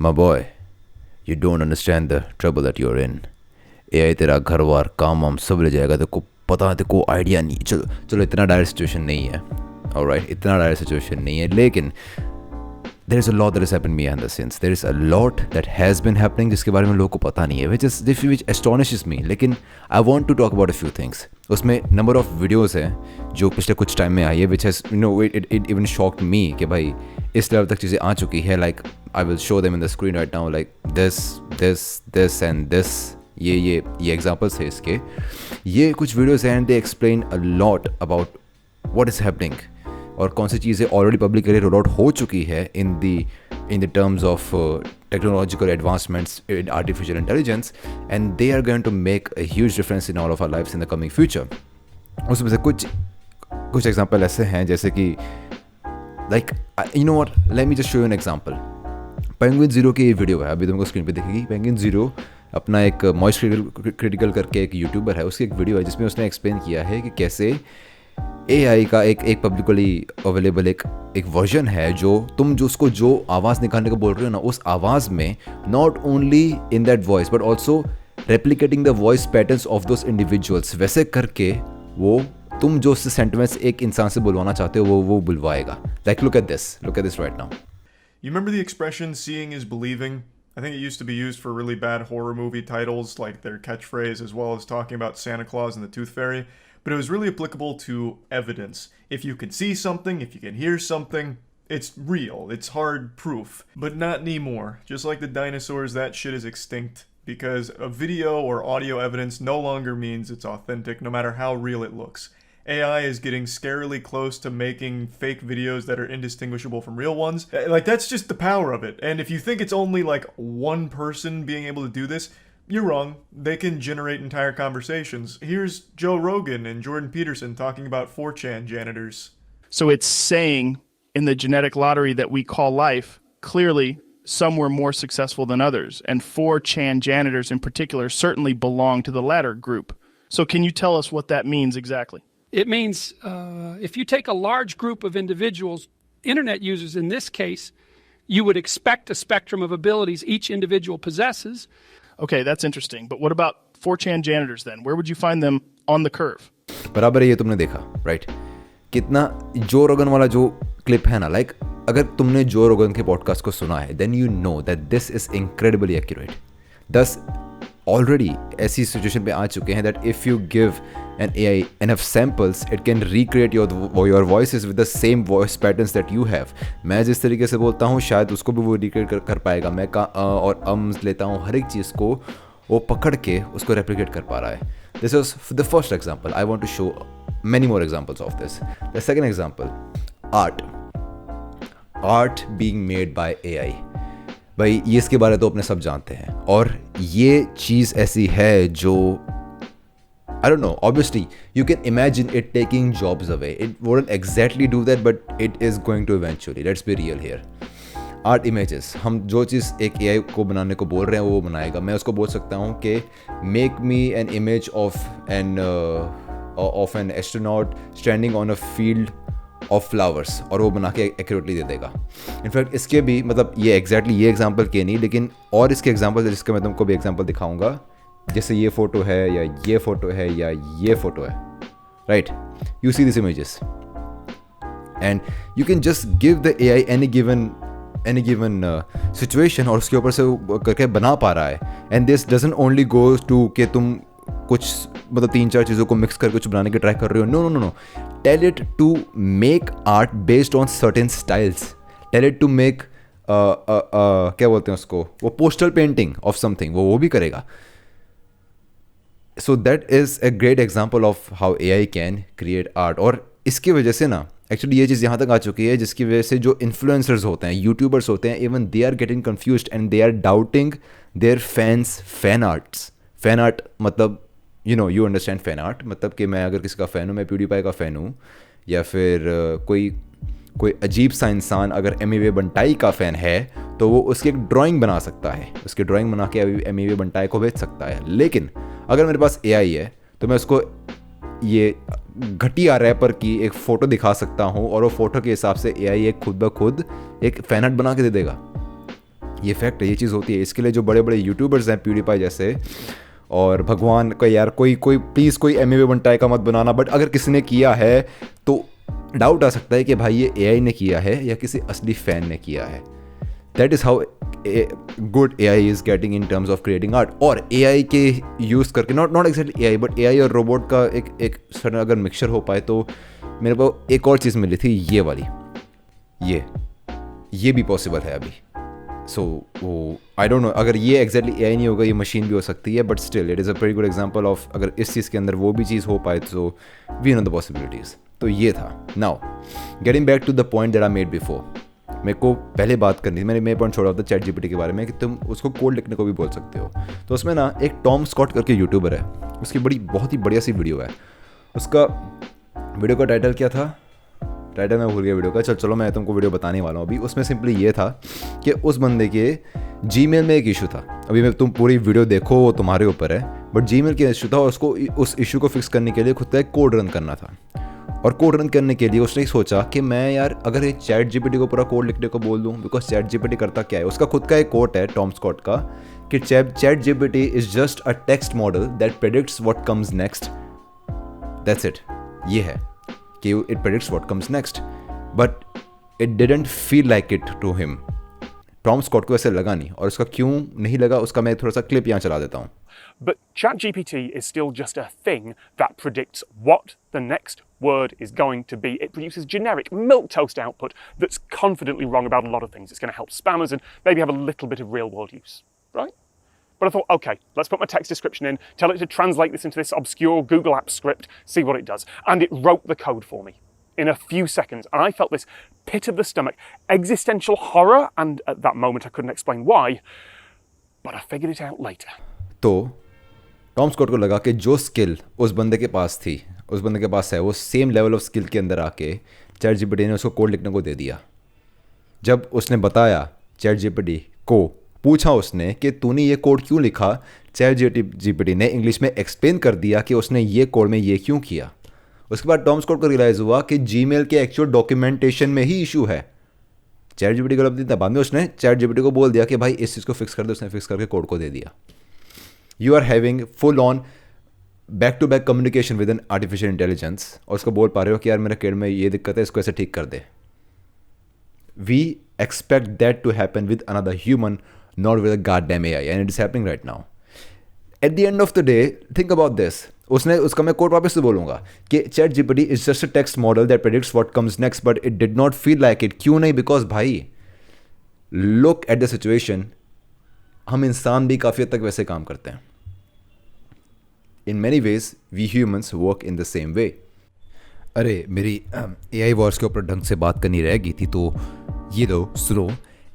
My boy, you don't understand the trouble that you're in. AI तेरा घर वार काम वाम सब ले जाएगा, तेरे को पता है, तेरे को आइडिया नहीं. चलो चलो इतना डायर सिचुएशन नहीं है, alright, इतना डायर सिचुएशन नहीं है, लेकिन there is a lot that has happened me in the sense. There is a lot that has been happening जिसके बारे में लोगों को पता नहीं है, which astonishes me. लेकिन I want to talk about a few things. उसमें number of videos हैं जो पिछले कुछ टाइम में आई है, which has it even shocked me कि भाई इस लेवल तक चीज़ें आ चुकी है. Like I will show them in the screen right now. Like this and this. ये examples है इसके. ये कुछ videos हैं and they explain a lot about what is happening. और कौन सी चीज़ें ऑलरेडी पब्लिकली रोल आउट हो चुकी है in the terms of technological advancements in artificial intelligence, and they are going to make a huge difference in all of our lifes in the coming future. उसमें से कुछ example ऐसे हैं जैसे कि like you know what, let me just show you an example. Penguin zero की ये video है, अभी तुमको स्क्रीन पे दिखेगी. पेंगुइन ज़ीरो अपना एक मॉइस्ट क्रिटिकल करके एक यूट्यूबर है, उसकी एक वीडियो है जिसमें उसने एक्सप्लेन किया है कि कैसे AI का एक पब्लिकली अवेलेबल एक वर्जन है जो उसको जो आवाज़ निकालने को बोल रहे हो ना, उस आवाज़ में not only in that voice but also replicating the voice patterns of those individuals, वैसे करके वो तुम जो उससे सेंटिमेंट्स एक इंसान से बुलवाना चाहते हो वो बुलवाएगा. Like look at this right now. You remember the expression seeing is believing? I think it used to be used for really bad horror movie titles like their catchphrase, as well as talking about Santa Claus and the Tooth Fairy. But it was really applicable to evidence. If you can see something, if you can hear something, it's real. It's hard proof. But not anymore. Just like the dinosaurs, that shit is extinct. Because a video or audio evidence no longer means it's authentic, no matter how real it looks. AI is getting scarily close to making fake videos that are indistinguishable from real ones. Like, that's just the power of it. And if you think it's only like one person being able to do this, you're wrong. They can generate entire conversations. Here's Joe Rogan and Jordan Peterson talking about 4chan janitors. So it's saying in the genetic lottery that we call life, clearly some were more successful than others. And 4chan janitors in particular certainly belong to the latter group. So can you tell us what that means exactly? It means if you take a large group of individuals, internet users in this case, you would expect a spectrum of abilities each individual possesses. Okay, that's interesting. But what about 4chan janitors then? Where would you find them on the curve? बराबर है, ये तुमने देखा right. कितना जो रोगन वाला जो क्लिप है ना, लाइक अगर तुमने जो रोगन के पॉडकास्ट को सुना है then you know that this is incredibly accurate. दस ऑलरेडी ऐसी सिचुएशन पे आ चुके हैं that if you give an AI enough samples, it can recreate your voices with the same voice patterns that you have. मैं जिस तरीके से बोलता हूँ शायद उसको भी वो recreate कर पाएगा. मैं और अम्स लेता हूँ, हर एक चीज़ को वो पकड़ के उसको replicate कर पा रहा है. This was the first example. I want to show many more examples of this. The second example, art being made by AI. भाई ये इसके बारे तो अपने सब जानते हैं, और ये चीज़ ऐसी है जो I don't know, obviously you can imagine it taking jobs away. It wouldn't exactly do that, but it is going to eventually. Let's be real here. Art images, हम जो चीज़ एक AI को बनाने को बोल रहे हैं वो बनाएगा. मैं उसको बोल सकता हूँ कि make me an image of an astronaut standing on a field of flowers, और वो बना के एक्यूरेटली दे देगा. इनफैक्ट इसके भी मतलब ये एग्जैक्टली ये एग्जांपल के नहीं, लेकिन और इसके एग्जांपल जिसका मैं तुमको भी एग्जांपल दिखाऊंगा, जैसे ये फोटो है या ये फोटो है या ये फोटो है, right. You see this images and you can just give the AI any given situation, और उसके ऊपर से करके बना पा रहा है. And this doesn't only go to कि तुम कुछ मतलब 3-4 चीज़ों को मिक्स करके कुछ बनाने की ट्राई कर रहे हो. No, tell it to make art based on certain styles. Tell it to make क्या बोलते हैं उसको, वो पोस्टल पेंटिंग ऑफ समथिंग, वो भी करेगा. So that is a great example of how AI can create art. और इसकी वजह से ना एक्चुअली ये चीज़ यहाँ तक आ चुकी है जिसकी वजह से जो इन्फ्लुएंसर्स होते हैं, यूट्यूबर्स होते हैं, even they are getting confused and they are doubting their fan art मतलब यू अंडरस्टैंड फैन आर्ट मतलब कि मैं अगर किसी का फ़ैन हूँ, मैं प्यूडीपाई का फ़ैन हूँ, या फिर कोई अजीब सा इंसान अगर एमिवे बंटाई का फ़ैन है तो वो उसकी एक ड्राइंग बना सकता है, उसकी ड्राइंग बना के एमिवे बंटाई को बेच सकता है. लेकिन अगर मेरे पास AI है तो मैं उसको ये घटिया रैपर की एक फ़ोटो दिखा सकता हूँ और वो फ़ोटो के हिसाब से AI एक खुद ब खुद एक फ़ैन आर्ट बना के दे देगा. ये फैक्ट है, ये चीज़ होती है। इसके लिए जो बड़े बड़े यूट्यूबर्स हैं, प्यूडीपाई जैसे, और भगवान का यार कोई प्लीज़ कोई MMA का मत बनाना, बट अगर किसी ने किया है तो डाउट आ सकता है कि भाई ये AI ने किया है या किसी असली फ़ैन ने किया है। That is how good AI is getting in terms of creating art. और AI के यूज़ करके, not exactly AI, but AI और रोबोट का एक सडन अगर मिक्सचर हो पाए तो मेरे को एक और चीज़ मिली थी, ये वाली, ये भी पॉसिबल है अभी। सो आई डोंट नो, अगर ये एग्जैक्टली AI नहीं होगा, ये मशीन भी हो सकती है, but still it is a very good example of अगर इस चीज़ के अंदर वो भी चीज़ हो पाए तो वी नो द पॉसिबिलिटीज़। तो ये था। Now getting back to the point that I made before, मेरे को पहले बात करनी थी, मैंने पॉइंट छोड़ा था ChatGPT के बारे में, कि तुम उसको कोड लिखने को भी बोल सकते हो। तो उसमें ना एक टॉम स्कॉट करके यूट्यूबर है, उसकी बहुत ही बढ़िया सी वीडियो है। उसका वीडियो का टाइटल क्या था, टाइटल मैं भूल गया वीडियो का, चलो मैं तुमको वीडियो बताने वाला हूँ अभी। उसमें सिंपली ये था कि उस बंदे के Gmail में एक इशू था। अभी मैं तुम पूरी वीडियो देखो, वो तुम्हारे ऊपर है, बट Gmail का इशू था और उसको उस इशू को फिक्स करने के लिए खुद का एक कोड रन करना था। और कोड रन करने के लिए उसने सोचा कि मैं यार अगर ये ChatGPT को पूरा कोड लिखने को बोल दूँ, बिकॉज ChatGPT करता क्या है, उसका खुद का एक कोट है टॉम स्कॉट का कि ChatGPT is just a text model that predicts what comes next, that's it. ये है कि it predicts what comes next, but it didn't feel like it to him. Tom Scott को ऐसे लगा नहीं, और उसका क्यों नहीं लगा उसका मैं थोड़ा सा क्लिप यहाँ चला देता हूँ। But ChatGPT is still just a thing that predicts what the next word is going to be. It produces generic milquetoast output that's confidently wrong about a lot of things. It's going to help spammers and maybe have a little bit of real-world use, right? But I thought, okay, let's put my text description in, tell it to translate this into this obscure Google Apps script, see what it does. And it wrote the code for me in a few seconds. And I felt this pit of the stomach, existential horror, and at that moment I couldn't explain why, but I figured it out later. तो Tom Scott को लगा कि जो skill उस बंदे के पास थी, उस बंदे के पास है, वो सेम लेवल ऑफ स्किल के अंदर आके ChatGPT ने उसको कोड लिखने को दे दिया। जब उसने बताया ChatGPT को, पूछा उसने कि तूने ये कोड क्यों लिखा, ChatGPT ने इंग्लिश में एक्सप्लेन कर दिया कि उसने ये कोड में ये क्यों किया। उसके बाद टॉम स्कॉट को रियलाइज़ हुआ कि Gmail के एक्चुअल डॉक्यूमेंटेशन में ही इशू है। ChatGPT को गलती था, बाद में उसने ChatGPT को बोल दिया कि भाई इस चीज़ को फिक्स कर दे, उसने फिक्स करके कोड को दे दिया। You are having full on back to back communication with an artificial intelligence, और उसको बोल पा रहे हो कि यार मेरे कोड में ये दिक्कत है, इसको ऐसे ठीक कर दे। We expect that to happen with another human, not with a goddamn AI, and it is happening right now. At the end of the day think about this, उसका मैं कोड वापस से बोलूंगा कि ChatGPT is just a text model that predicts what comes next, but it did not feel like it. क्यों नहीं? Because भाई look at the situation, हम इंसान भी काफ़ी हद तक वैसे काम करते हैं। In many ways we humans work in the same way. अरे मेरी AI वॉर्स के ऊपर ढंग से बात करनी रह गई थी, तो ये लो सुनो।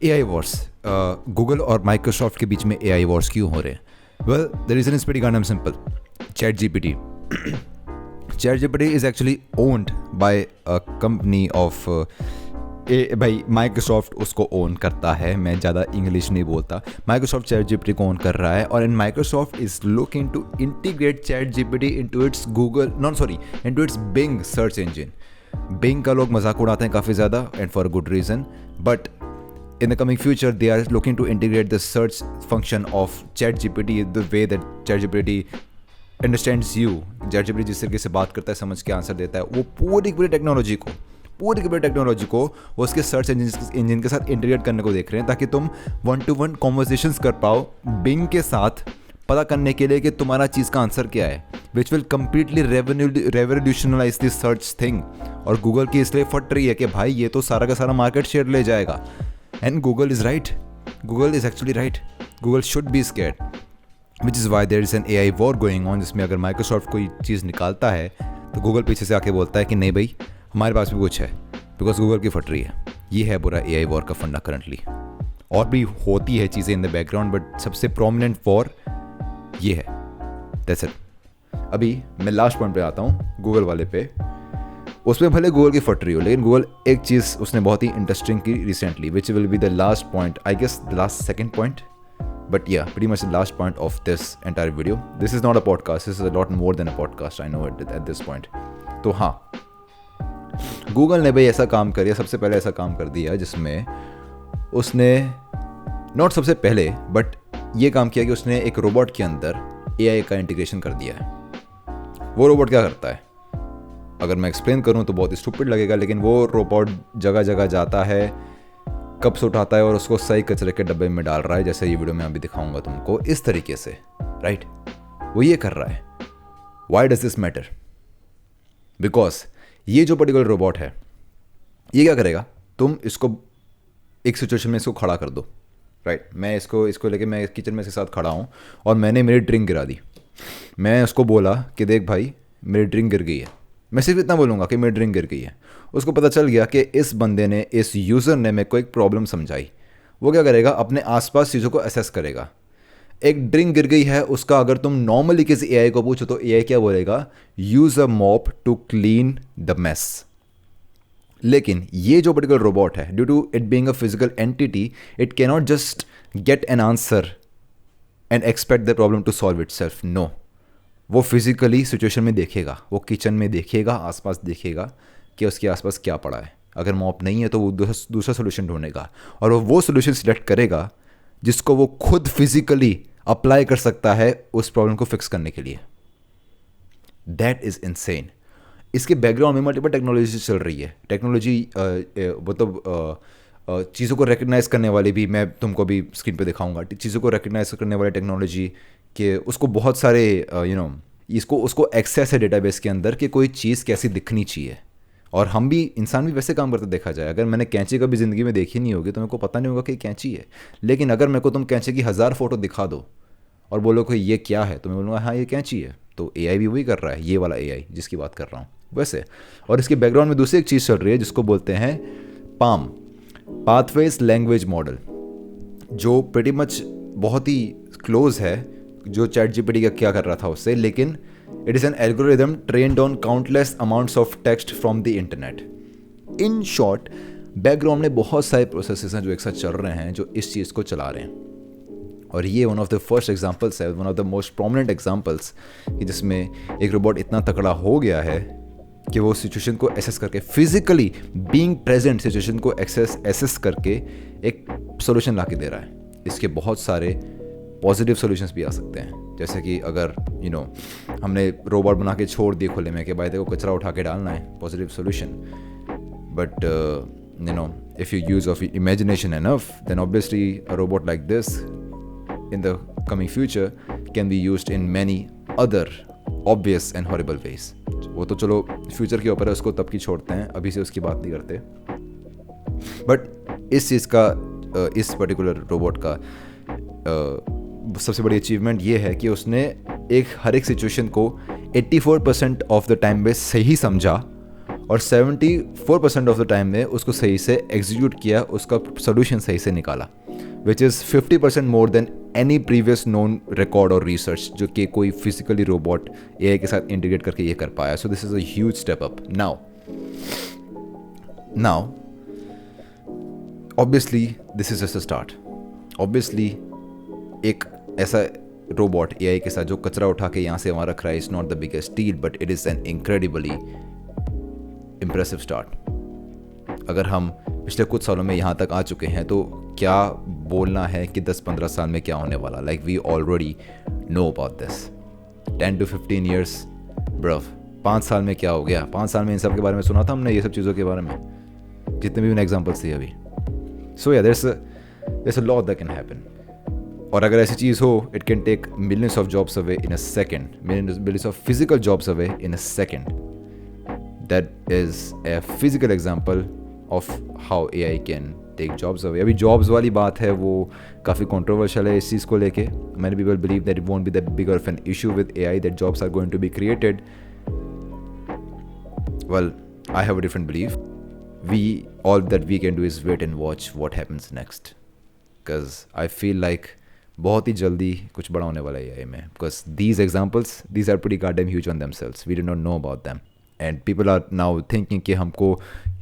AI वॉर्स, गूगल और माइक्रोसॉफ्ट के बीच में AI वॉर्स क्यों हो रहे हैं? Well the reason is pretty goddamn simple. ChatGPT is actually owned by a company of भाई माइक्रोसॉफ्ट उसको ओन करता है। मैं ज़्यादा इंग्लिश नहीं बोलता। माइक्रोसॉफ्ट ChatGPT को ओन कर रहा है, और Microsoft is looking to integrate ChatGPT into its into its Bing search engine. Bing का लोग मजाक उड़ाते हैं काफ़ी ज़्यादा, and for a good reason, but in the coming future they are looking to integrate the search function of ChatGPT, the way that ChatGPT understands you। ChatGPT जिस तरीके से बात करता है, समझ के आंसर देता है, वो पूरी टेक्नोलॉजी को वो उसके सर्च इंजन के साथ इंटीग्रेट करने को देख रहे हैं, ताकि तुम 1-to-1 कॉन्वर्सेशंस कर पाओ Bing के साथ, पता करने के लिए कि तुम्हारा चीज़ का आंसर क्या है, which will completely revolutionalise this search thing. और गूगल की इसलिए फट रही है कि भाई ये तो सारा का सारा मार्केट शेयर ले जाएगा। And Google is right. Google is actually right. Google should be scared. Which is why there is an AI war going on, जिसमें अगर Microsoft कोई चीज़ निकालता है तो Google पीछे से आके बोलता है कि नहीं भाई हमारे पास भी कुछ है, बिकॉज Google की फट रही है। ये है पूरा AI वॉर का फंडा करंटली। और भी होती है चीज़ें इन द बैकग्राउंड, बट सबसे प्रोमिनेंट वॉर ये है। That's it. अभी मैं लास्ट पॉइंट पे आता हूँ, गूगल वाले पे। उसमें भले गूगल की फट रही हो, लेकिन गूगल एक चीज़ उसने बहुत ही इंटरेस्टिंग की recently, which will be the last point, I guess the last second point, but yeah pretty much the last point of this entire video. This is not a podcast, this is a lot more than a podcast, I know it at this point. तो हाँ, Google ने भाई ऐसा काम कर दिया, सबसे पहले ऐसा काम कर दिया जिसमें उसने नॉट सबसे पहले, बट ये काम किया कि उसने एक रोबोट के अंदर AI का इंटीग्रेशन कर दिया है। वो रोबोट क्या करता है, अगर मैं एक्सप्लेन करूँ तो बहुत स्टूपिड लगेगा, लेकिन वो रोबोट जगह जगह जाता है, कप्स उठाता है और उसको सही कचरे के डब्बे में डाल रहा है, जैसे ये वीडियो में अभी दिखाऊंगा तुमको, इस तरीके से, राइट? वो ये कर रहा है। Why does this matter? Because ये जो पर्टिकुलर रोबोट है, ये क्या करेगा, तुम इसको एक सिचुएशन में इसको खड़ा कर दो, राइट? मैं इसको लेके मैं किचन में इसके साथ खड़ा हूँ और मैंने मेरी ड्रिंक गिरा दी। मैं उसको बोला कि देख भाई मेरी ड्रिंक गिर गई है, मैं सिर्फ इतना बोलूँगा कि मेरी ड्रिंक गिर गई है। उसको पता चल गया कि इस बंदे ने, इस यूज़र ने मेरे को एक प्रॉब्लम समझाई। वो क्या करेगा, अपने आसपास चीज़ों को असेस करेगा। एक ड्रिंक गिर गई है, उसका अगर तुम नॉर्मली किसी AI को पूछो तो AI क्या बोलेगा, use a mop to clean the mess. लेकिन ये जो पर्टिकुलर रोबोट है, due to it being a physical entity, it cannot just get an answer and expect the problem to solve itself. No, वो physically situation में देखेगा, वो kitchen में देखेगा, आसपास देखेगा कि उसके आसपास क्या पड़ा है। अगर मॉप नहीं है तो वो दूसरा सोल्यूशन ढूंढेगा और वो सोल्यूशन सिलेक्ट करेगा जिसको वो खुद फिजिकली अप्लाई कर सकता है उस प्रॉब्लम को फिक्स करने के लिए। That is insane. इसके बैकग्राउंड में मल्टीपल टेक्नोलॉजी चल रही है। टेक्नोलॉजी मतलब चीज़ों को रिकग्नाइज करने वाली भी, मैं तुमको भी स्क्रीन पे दिखाऊंगा, चीज़ों को रिकग्नाइज करने वाली टेक्नोलॉजी के उसको बहुत सारे उसको एक्सेस है डेटाबेस के अंदर कि कोई चीज़ कैसी दिखनी चाहिए। और हम भी, इंसान भी वैसे काम करते देखा जाए। अगर मैंने कैंची कभी ज़िंदगी में देखी नहीं होगी तो मेरे को पता नहीं होगा कि कैंची है, लेकिन अगर मेरे को तुम कैंची की 1000 फोटो दिखा दो और बोलो कि ये क्या है, तो मैं बोलूँगा हाँ ये कैंची है। तो AI भी वही कर रहा है, ये वाला AI जिसकी बात कर रहा हूँ वैसे। और इसके बैकग्राउंड में दूसरी एक चीज़ चल रही है जिसको बोलते हैं पाम, पाथवेज लैंग्वेज मॉडल, जो प्रेटी मच बहुत ही क्लोज है जो ChatGPT का क्या कर रहा था उससे, लेकिन it is an algorithm trained on countless amounts of text from the internet. In short, background में बहुत सारे प्रोसेसेस हैं जो एक साथ चल रहे हैं जो इस चीज़ को चला रहे हैं। और ये one of the first examples है, one of the most prominent examples, कि जिसमें एक रोबोट इतना तकड़ा हो गया है कि वो सिचुएशन को एसेस करके, फिजिकली बीइंग प्रेजेंट सिचुएशन को एसेस करके एक सोल्यूशन ला के दे रहा है। इसके बहुत सारे पॉजिटिव सॉल्यूशंस भी आ सकते हैं, जैसे कि अगर हमने रोबोट बना के छोड़ दिए खुले में कि भाई देखो कचरा उठा के डालना है, positive solution. But if you use of imagination enough, then obviously a robot like this in the coming future can be used in many other obvious and horrible ways. वो तो चलो फ्यूचर के ऊपर है, उसको तब की छोड़ते हैं, अभी से उसकी बात नहीं करते। बट इस चीज़ का, इस पर्टिकुलर रोबोट का सबसे बड़ी अचीवमेंट ये है कि उसने हर एक सिचुएशन को 84% ऑफ द टाइम में सही समझा और 74% ऑफ द टाइम में उसको सही से एग्जीक्यूट किया, उसका सोल्यूशन सही से निकाला, which is 50% more than any previous known record और रिसर्च जो कि कोई फिजिकली रोबोट AI के साथ इंटीग्रेट करके ये कर पाया। So this is a huge step up. Now obviously this is just a start. Obviously एक ऐसा रोबोट AI के साथ जो कचरा उठा के यहाँ से वहाँ रख रहा है, is not the biggest deal, but it is N incredibly impressive start. अगर हम पिछले कुछ सालों में यहाँ तक आ चुके हैं तो क्या बोलना है कि 10-15 साल में क्या होने वाला। Like we already know about this. 10 to 15 years bro, 5 साल में क्या हो गया? 5 साल में इन सब के बारे में सुना था हमने, ये सब चीज़ों के बारे में, जितने भी मैंने एग्जाम्पल्स दिए अभी। सो या there's a lot that can happen. और अगर ऐसी चीज़ हो, it can take millions of jobs away in a second, millions of physical jobs away in a second. That is a physical example of how AI can take jobs away. अभी jobs वाली बात है वो काफ़ी controversial है इस चीज़ को लेके. Many people believe that it won't be that bigger of an issue with AI, that jobs are going to be created. Well, I have a different belief. All that we can do is wait and watch what happens next. Because I feel like बहुत ही जल्दी कुछ बड़ा होने वाला है AI में. Because these examples, these are pretty goddamn huge on themselves. We did not know about them. And people are now thinking कि हमको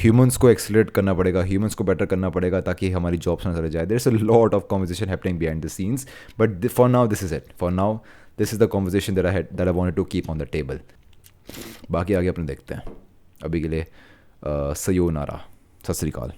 humans को accelerate करना पड़ेगा, humans को better करना पड़ेगा ताकि हमारी jobs ना चले जाए. There's a lot of conversation happening behind the scenes. But for now, this is it. For now, this is the conversation that I wanted to keep on the table. बाकी आगे अपने देखते हैं. अभी के लिए sayonara. सत श्री अकाल.